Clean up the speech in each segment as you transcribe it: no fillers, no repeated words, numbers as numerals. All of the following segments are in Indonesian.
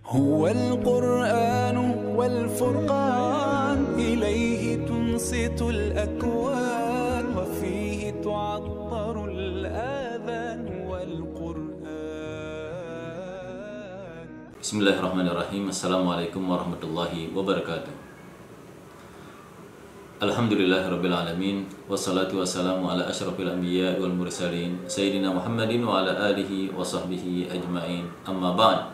هو القرآن والفرقان إليه تنصت الأكوان وفيه تعطر الآذان والقرآن. Bismillahirrahmanirrahim. Assalamualaikum warahmatullahi wabarakatuh. Alhamdulillahirrabbilalamin. Wassalatu wassalamu ala ashrafil anbiya wal mursalin Sayyidina Muhammadin wa ala alihi wa sahbihi ajma'in. Amma ba'd.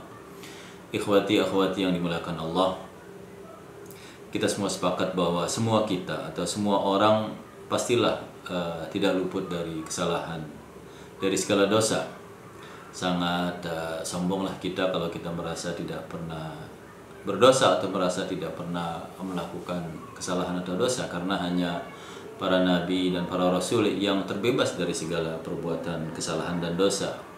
Ikhwati akhwati yang dimuliakan Allah, kita semua sepakat bahwa semua kita atau semua orang pastilah tidak luput dari kesalahan, dari segala dosa. Sangat sombonglah kita kalau kita merasa tidak pernah berdosa atau merasa tidak pernah melakukan kesalahan atau dosa, karena hanya para nabi dan para rasul yang terbebas dari segala perbuatan kesalahan dan dosa.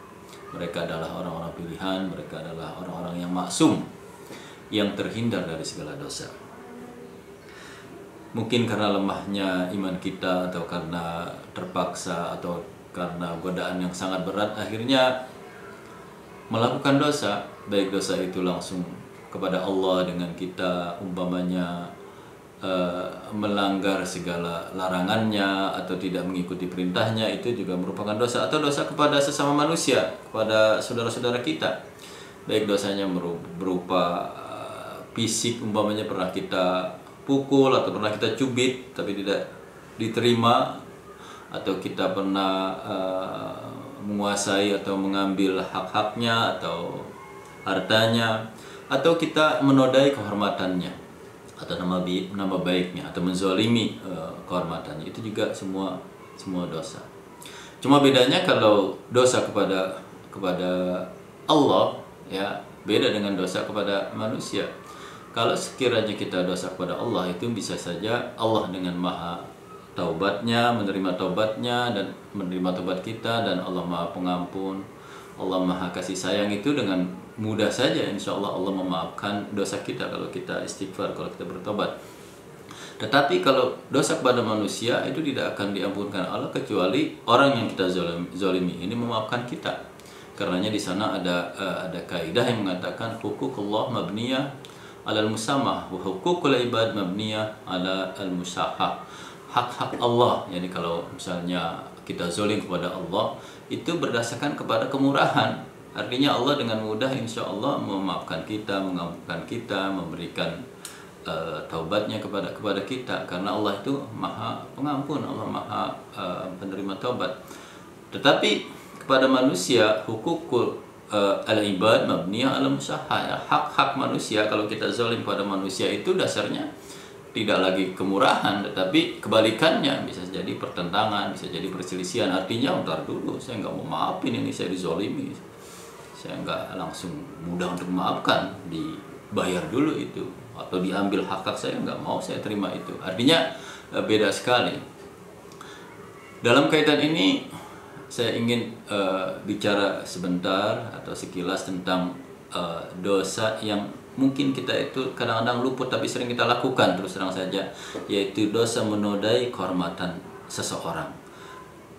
Mereka adalah orang-orang pilihan, mereka adalah orang-orang yang maksum, yang terhindar dari segala dosa. Mungkin karena lemahnya iman kita, atau karena terpaksa, atau karena godaan yang sangat berat, akhirnya melakukan dosa, baik dosa itu langsung kepada Allah dengan kita umpamanya melanggar segala larangannya atau tidak mengikuti perintahnya, itu juga merupakan dosa, atau dosa kepada sesama manusia, kepada saudara-saudara kita, baik dosanya berupa fisik, umpamanya pernah kita pukul atau pernah kita cubit tapi tidak diterima, atau kita pernah menguasai atau mengambil hak-haknya atau hartanya, atau kita menodai kehormatannya atau nama baiknya, atau menzalimi kehormatannya. Itu juga semua dosa. Cuma bedanya kalau dosa kepada Allah, ya, beda dengan dosa kepada manusia. Kalau sekiranya kita dosa kepada Allah, itu bisa saja Allah dengan maha taubatnya, menerima taubatnya dan menerima taubat kita, dan Allah maha pengampun, Allah maha kasih sayang, itu dengan mudah saja insya Allah Allah memaafkan dosa kita kalau kita istighfar, kalau kita bertobat. Tetapi kalau dosa kepada manusia itu tidak akan diampunkan Allah kecuali orang yang kita zalimi ini memaafkan kita. Karenanya di sana ada kaidah yang mengatakan huququllah mabniyah 'alal musamah wa huququl ibad mabniyah 'ala al-musahah. Hak-hak Allah, yani kalau misalnya kita zalim kepada Allah, itu berdasarkan kepada kemurahan. Artinya Allah dengan mudah insya Allah memaafkan kita, mengampunkan kita, memberikan taubatnya kepada kita, karena Allah itu maha pengampun, Allah maha penerima taubat. Tetapi kepada manusia hukukul al-ibad mabniyah ala musahha, hak-hak manusia, kalau kita zalim pada manusia itu dasarnya tidak lagi kemurahan, tetapi kebalikannya, bisa jadi pertentangan, bisa jadi perselisihan. Artinya, ntar dulu, saya nggak mau maafin ini, saya dizolimi, saya nggak langsung mudah untuk memaafkan, dibayar dulu itu, atau diambil hak saya, nggak mau saya terima itu. Artinya beda sekali. Dalam kaitan ini saya ingin bicara sebentar atau sekilas tentang dosa yang mungkin kita itu kadang-kadang luput tapi sering kita lakukan, terus terang saja, yaitu dosa menodai kehormatan seseorang,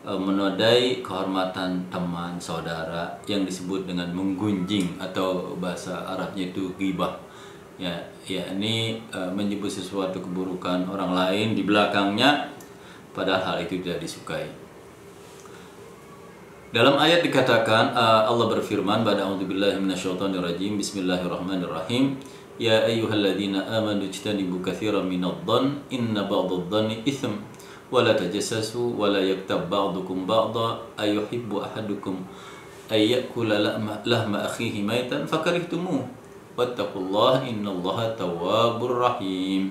menodai kehormatan teman, saudara, yang disebut dengan menggunjing, atau bahasa Arabnya itu ghibah, ya, yakni menyebut sesuatu keburukan orang lain di belakangnya padahal hal itu tidak disukai. Dalam ayat dikatakan, Allah berfirman, a'udzubillahi minasyaitonirrajim, bismillahirrahmanirrahim, ya ayyuhalladzina amanu ijtanibu katsiran minadh-dhann inna ba'dadh-dhanni itsm wa la tajassasu wa la yaktab ba'dukum ba'dha ayuhibbu ahadukum ay ya'kula lahma akhihi maitan fakarihtumuh wattaqullaha innallaha tawwabur rahim.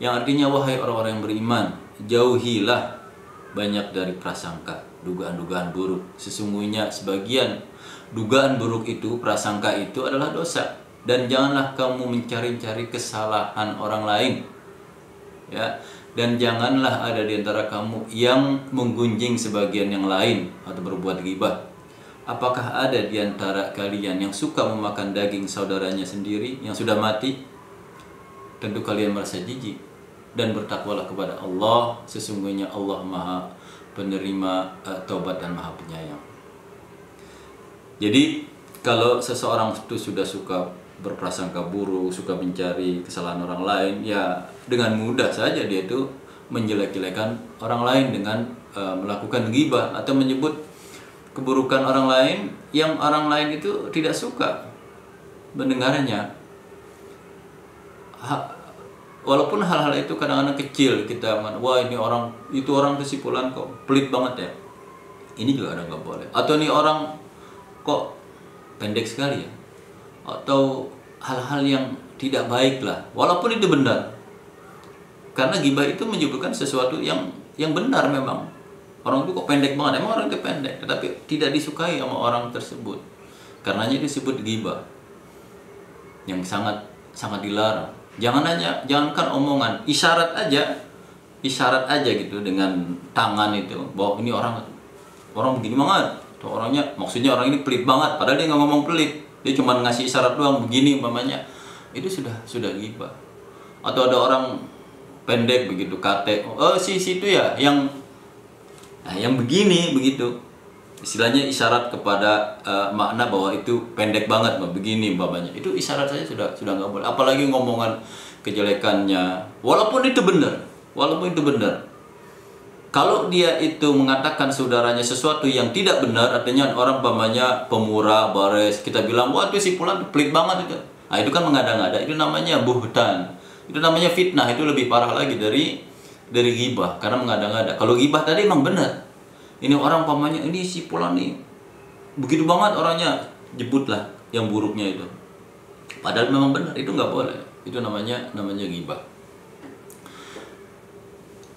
Yang artinya, wahai orang-orang yang beriman, jauhilah banyak dari prasangka, dugaan-dugaan buruk. Sesungguhnya sebagian dugaan buruk itu, prasangka itu adalah dosa. Dan janganlah kamu mencari-cari kesalahan orang lain, ya. Dan janganlah ada di antara kamu yang menggunjing sebagian yang lain atau berbuat ghibah. Apakah ada di antara kalian yang suka memakan daging saudaranya sendiri yang sudah mati? Tentu kalian merasa jijik. Dan bertakwalah kepada Allah, sesungguhnya Allah maha penerima taubat dan maha penyayang. Jadi kalau seseorang itu sudah suka berprasangka buruk, suka mencari kesalahan orang lain, ya dengan mudah saja dia itu menjelek-jelekan orang lain dengan melakukan ghibah atau menyebut keburukan orang lain yang orang lain itu tidak suka mendengarnya. Walaupun hal-hal itu kadang-kadang kecil, kita wah ini orang, itu orang kesimpulan kok pelit banget ya, ini juga ada nggak boleh. Atau ini orang kok pendek sekali ya, atau hal-hal yang tidak baik lah, walaupun itu benar, karena ghibah itu menyebutkan sesuatu yang benar. Memang orang itu kok pendek banget, emang orang itu pendek, tetapi tidak disukai sama orang tersebut, karenanya disebut ghibah yang sangat dilarang. Jangankan omongan, isyarat aja gitu dengan tangan itu, bahwa ini orang begini banget, atau orangnya, maksudnya orang ini pelit banget, padahal dia nggak ngomong pelit, dia cuma ngasih isyarat doang begini umpamanya, itu sudah ghibah. Atau ada orang pendek begitu, kate, oh si situ ya yang begini begitu, istilahnya isyarat kepada makna bahwa itu pendek banget, begini umpamanya, itu isyarat saja sudah nggak boleh. Apalagi ngomongan kejelekannya, walaupun itu benar. Kalau dia itu mengatakan saudaranya sesuatu yang tidak benar, artinya orang umpamanya pemurah, bares, kita bilang wah itu si fulan pelit banget itu. Nah, itu kan mengada-ngada, itu namanya buhtan, itu namanya fitnah, itu lebih parah lagi dari ghibah, karena mengada-ngada. Kalau ghibah tadi emang benar, ini orang umpamanya ini si fulan nih begitu banget orangnya, jebutlah yang buruknya itu, padahal memang benar, itu nggak boleh. Itu namanya ghibah.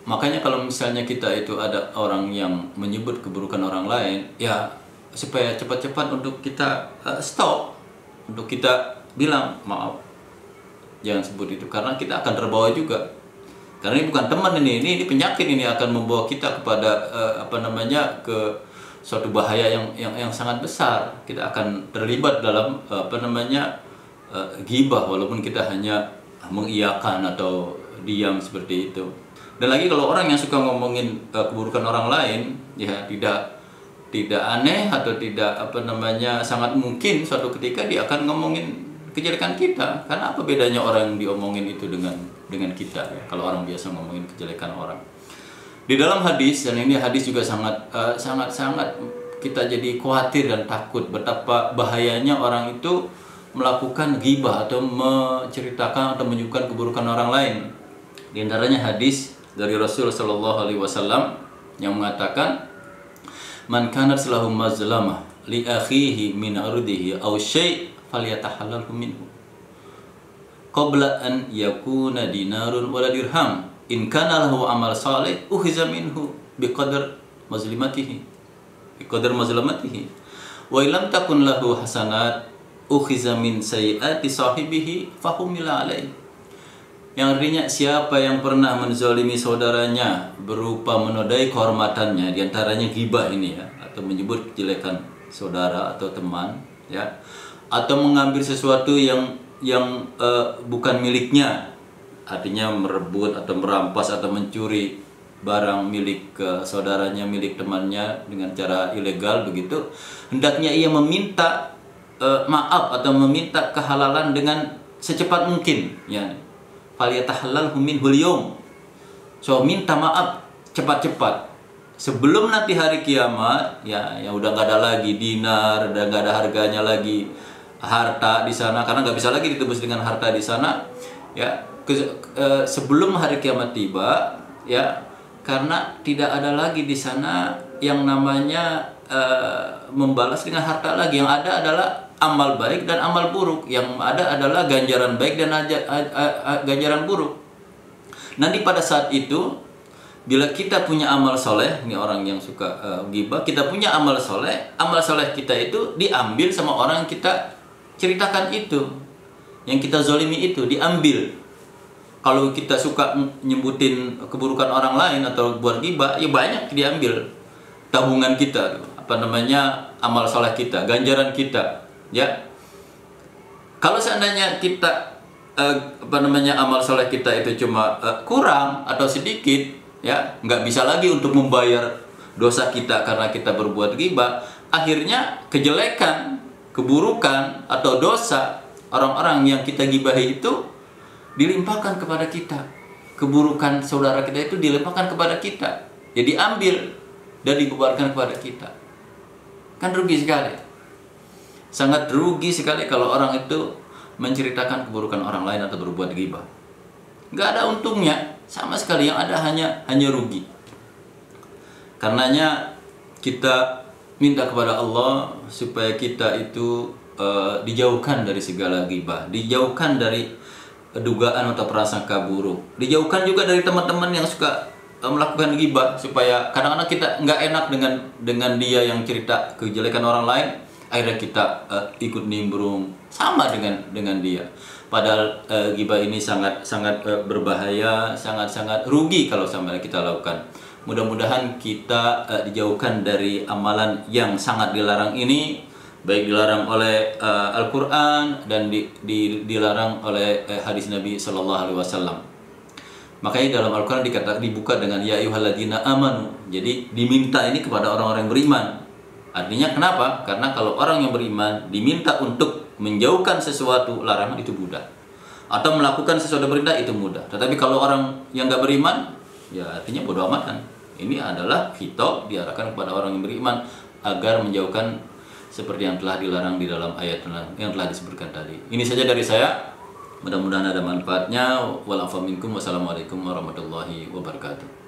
Makanya kalau misalnya kita itu ada orang yang menyebut keburukan orang lain, ya supaya cepat-cepat untuk kita stop, untuk kita bilang maaf, jangan sebut itu, karena kita akan terbawa juga. Karena ini bukan teman, ini penyakit, ini akan membawa kita kepada ke suatu bahaya yang sangat besar. Kita akan terlibat dalam ghibah, walaupun kita hanya mengiyakan atau diam seperti itu. Dan lagi kalau orang yang suka ngomongin keburukan orang lain, ya tidak aneh atau tidak sangat mungkin suatu ketika dia akan ngomongin kejelekan kita. Karena apa bedanya orang yang diomongin itu dengan kita ya, kalau orang biasa ngomongin kejelekan orang. Di dalam hadis, dan ini hadis juga sangat kita jadi khawatir dan takut betapa bahayanya orang itu melakukan ghibah atau menceritakan atau menyebutkan keburukan orang lain. Di antaranya hadis dari Rasul Shallallahu Alaihi Wasallam yang mengatakan, man kanat lahu mazlamah li akhihi min ardihi aw syai' falyatahallalhu minhu qabla an yakuna dinarun wala dirham in kana lahu amal salih ukhiza minhu biqadar mazlimatihi wa illam takun lahu hasanat ukhiza min sayyiati sahibihi fahumila alaihi. Yang artinya siapa yang pernah menzalimi saudaranya berupa menodai kehormatannya, diantaranya ghibah ini ya, atau menyebut kejelekan saudara atau teman ya, atau mengambil sesuatu yang bukan miliknya, artinya merebut atau merampas atau mencuri barang milik saudaranya, milik temannya dengan cara ilegal begitu, hendaknya ia meminta maaf atau meminta kehalalan dengan secepat mungkin ya. Falyatahallalhu minhul yawm. So minta maaf cepat-cepat sebelum nanti hari kiamat ya udah nggak ada lagi dinar, udah nggak ada harganya lagi harta di sana, karena nggak bisa lagi ditebus dengan harta di sana ya, sebelum hari kiamat tiba ya, karena tidak ada lagi di sana yang namanya membalas dengan harta lagi. Yang ada adalah amal baik dan amal buruk. Yang ada adalah ganjaran baik dan ganjaran buruk. Nanti pada saat itu, bila kita punya amal soleh, ini orang yang suka ghibah, kita punya amal soleh kita itu diambil sama orang yang kita ceritakan itu, yang kita zolimi itu diambil. Kalau kita suka nyebutin keburukan orang lain atau buat ghibah, ya banyak diambil tabungan kita, amal soleh kita, ganjaran kita. Ya, kalau seandainya kita amal soleh kita itu cuma kurang atau sedikit, ya nggak bisa lagi untuk membayar dosa kita karena kita berbuat ghibah. Akhirnya kejelekan, keburukan atau dosa orang-orang yang kita gibahi itu dilimpahkan kepada kita. Keburukan saudara kita itu dilimpahkan kepada kita. Jadi ambil dan dibubarkan kepada kita. Kan rugi sekali. Sangat rugi sekali kalau orang itu menceritakan keburukan orang lain atau berbuat ghibah. Nggak ada untungnya sama sekali, yang ada hanya rugi. Karenanya kita minta kepada Allah supaya kita itu dijauhkan dari segala ghibah, dijauhkan dari dugaan atau prasangka buruk, dijauhkan juga dari teman-teman yang suka melakukan ghibah, supaya kadang-kadang kita nggak enak dengan dia yang cerita kejelekan orang lain, akhirnya kita ikut nimbrung sama dengan dia. Padahal ghibah ini sangat berbahaya, sangat rugi kalau sampai kita lakukan. Mudah-mudahan kita dijauhkan dari amalan yang sangat dilarang ini, baik dilarang oleh Al-Quran dan dilarang oleh hadis Nabi SAW. Makanya dalam Al-Quran dibuka dengan ya ayyuhalladzina amanu. Jadi diminta ini kepada orang-orang yang beriman. Artinya kenapa? Karena kalau orang yang beriman diminta untuk menjauhkan sesuatu larangan itu mudah, atau melakukan sesuatu perintah itu mudah. Tetapi kalau orang yang nggak beriman, ya artinya bodoh amatan. Ini adalah khitab diarahkan kepada orang yang beriman agar menjauhkan seperti yang telah dilarang di dalam ayat yang telah disebutkan tadi. Ini saja dari saya. Mudah-mudahan ada manfaatnya. Wassalamualaikum warahmatullahi wabarakatuh.